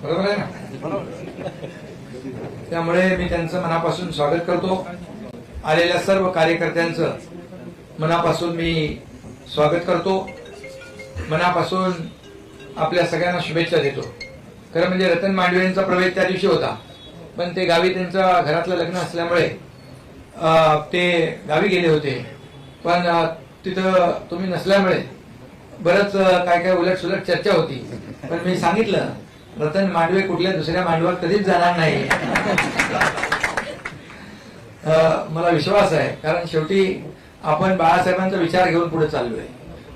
बरोबर आहे ना? त्यामुळे मी त्यांचं मनापासून स्वागत करतो. आलेल्या सर्व कार्यकर्त्यांचं मनापासून मी स्वागत करतो. मनापासून आपल्या सगळ्यांना शुभेच्छा देतो. खरं म्हणजे रतन मांडवे यांचा प्रवेश त्या दिवशी होता, पण ते गावी त्यांच्या घरातलं लग्न असल्यामुळे ते गावी गेले होते. पण तिथं तुम्ही नसल्यामुळे बरंच काय काय उलट सुलट चर्चा होती. पण मी सांगितलं रतन मांडवे कुठल्या दुसऱ्या मांडवात कधीच जाणार नाही. मला विश्वास आहे, कारण शेवटी आपण बाळासाहेबांचा विचार घेऊन पुढे चाललोय.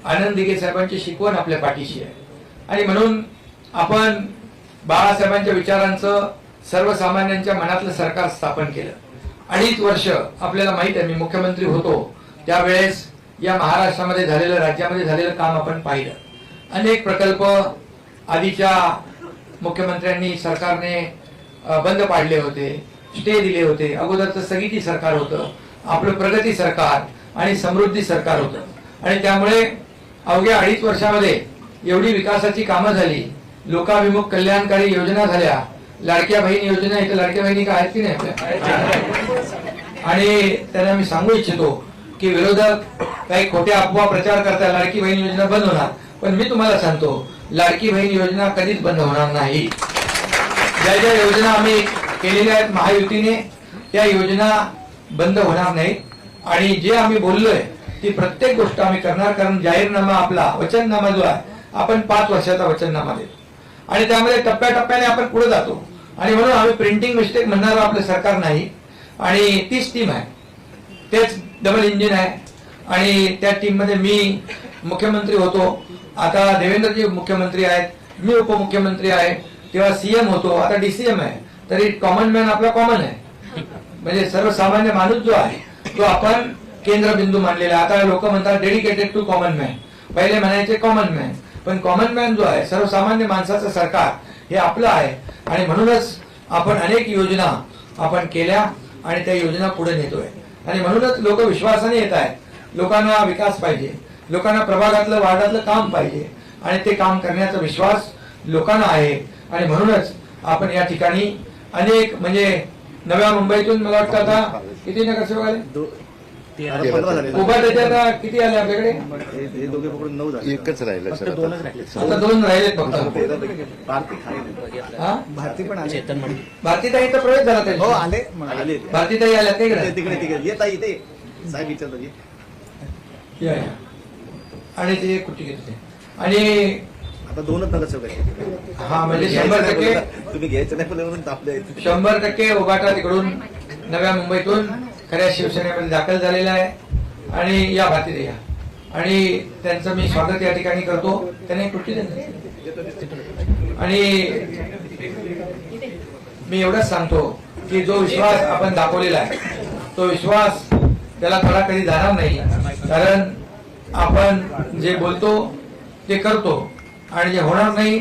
आनंद दिघे साहेबांची शिकवण आपल्या पाठीशी आहे आणि म्हणून आपण बाळासाहेबांच्या विचारांचं सर्वसामान्यांच्या मनातलं सरकार स्थापन केलं. 2.5 वर्ष आपल्याला माहित आहे, मी मुख्यमंत्री होतो त्यावेळेस या महाराष्ट्रामध्ये झालेलं, राज्यामध्ये झालेलं काम आपण पाहिलं. अनेक प्रकल्प आधीच्या मुख्यमंत्र्यांनी, सरकारने बंद पाडले होते, स्टे दिले होते. अगोदरचं स्थगिती सरकार होतं, आपलं प्रगती सरकार आणि समृद्धी सरकार होतं. आणि त्यामुळे अवघ्या 2.5 वर्षामध्ये एवढी विकासाची कामं झाली, लोकाभिमुख कल्याणकारी योजना झाल्या. लाडक्या बहीण योजना, इथं लाडक्या बहिणी काय आहेत की नाही आपल्या? आणि त्यांना मी सांगू इच्छितो की विरोधक काही खोट्या अफवा प्रचार करतात, लाडकी बहीण योजना बंद होणार. पण मी तुम्हाला सांगतो, लाडकी बहीण योजना कधीच बंद होणार नाही. ज्या ज्या योजना आम्ही केलेल्या आहेत महायुतीने, त्या योजना बंद होणार नाहीत. आणि जे आम्ही बोललोय ती प्रत्येक गोष्ट आम्ही करणार. कारण जाहीरनामा, आपला वचननामा जो आहे, आपण 5 वर्षाचा वचननामा देतो आणि त्यामध्ये टप्प्याटप्प्याने आपण पुढे जातो. आणि म्हणून आम्ही प्रिंटिंग मिस्टेक म्हणणारं आपलं सरकार नाही. आणि तीच टीम आहे, तेच डबल इंजिन आहे. आणि त्या टीम मध्ये मी मुख्यमंत्री होतो, आता देवेंद्रजी मुख्यमंत्री आहेत, मी उपमुख्यमंत्री आहे, तेव्हा सीएम होतो, आता डीसीएम आहे. तरी कॉमन मॅन आपला कॉमन आहे, म्हणजे सर्वसामान्य माणूस जो आहे तो आपण केंद्रबिंदू मानलेला. आता लोक म्हणतात डेडिकेटेड टू कॉमन मॅन, पहिले म्हणायचे कॉमन मॅन. पण कॉमन मॅन जो आहे, सर्वसामान्य माणसाचं सरकार हे आपलं आहे. आणि म्हणूनच आपण अनेक योजना आपण केल्या आणि त्या योजना पुढे नेतोय. आणि म्हणूनच लोक विश्वासाने येत आहेत. लोकांना विकास पाहिजे, लोकांना प्रभागातलं, वार्डातलं काम पाहिजे आणि ते काम करण्याचा विश्वास लोकांना आहे. आणि म्हणूनच आपण या ठिकाणी अनेक, म्हणजे नव्या मुंबईतून मला वाटतं आता किती नगरसेवक आले, उभा किती आले आपल्याकडे? एकच राहिलं, आता 2 राहिलेत फक्त. भारतीताई तर प्रवेश झाला त्यांचा. भारतीताई आल्या तिकडे आणि ते कुठे घेतले. आणि आता 2च नगरसेवक. हा, म्हणजे 100% तुम्ही घ्यायचं नाही म्हणून तापले. 100% उभाटा तिकडून नव्या मुंबईतून खऱ्या शिवसेनेमध्ये दाखल झालेला आहे. आणि या भारतीताई या, आणि त्यांचं मी स्वागत या ठिकाणी करतो. त्याने कुठे आणि मी एवढंच सांगतो की जो विश्वास आपण दाखवलेला आहे तो विश्वास त्याला थोडा कधी जाणार नाही. कारण आपण जे बोलतो ते करतो आणि जे होणार नाही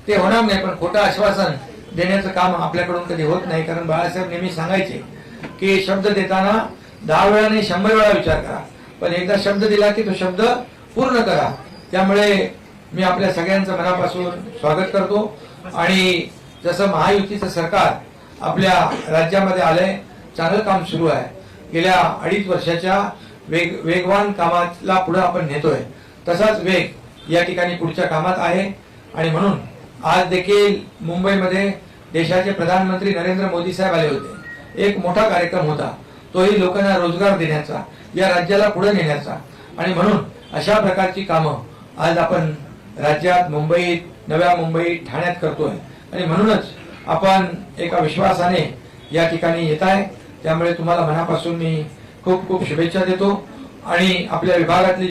ते होणार नाही. पण खोटं आश्वासन देण्याचं काम आपल्याकडून कधी होत नाही. कारण बाळासाहेब नेहमी सांगायचे की शब्द देताना 10 वेळा नाही 100 वेळा विचार करा, पण एकदा शब्द दिला की तो शब्द पूर्ण करा. त्यामुळे मी आपल्या सगळ्यांचं मनापासून स्वागत करतो. आणि जसं महायुतीचं सरकार आपल्या राज्यामध्ये आलंय, चांगलं काम सुरू आहे. गेल्या 2.5 वर्षाच्या वेगवान कामाला पुढे आपण नेतोय, तसाच वेग या ठिकाणी पुढच्या कामात आहे. आणि म्हणून आज देखील मुंबईमध्ये देशाचे प्रधानमंत्री नरेंद्र मोदी साहेब आले होते. एक मोठा कार्यक्रम होता, तोही लोकांना रोजगार देण्याचा, या राज्याला पुढे नेण्याचा. आणि म्हणून अशा प्रकारची कामं आज आपण राज्यात, मुंबईत, नव्या मुंबईत, ठाण्यात करतोय. आणि म्हणूनच आपण एका विश्वासाने या ठिकाणी येत आहे. त्यामुळे तुम्हाला मनापासून मी खूप खूप शुभेच्छा देतो. आणि आपल्या विभागातली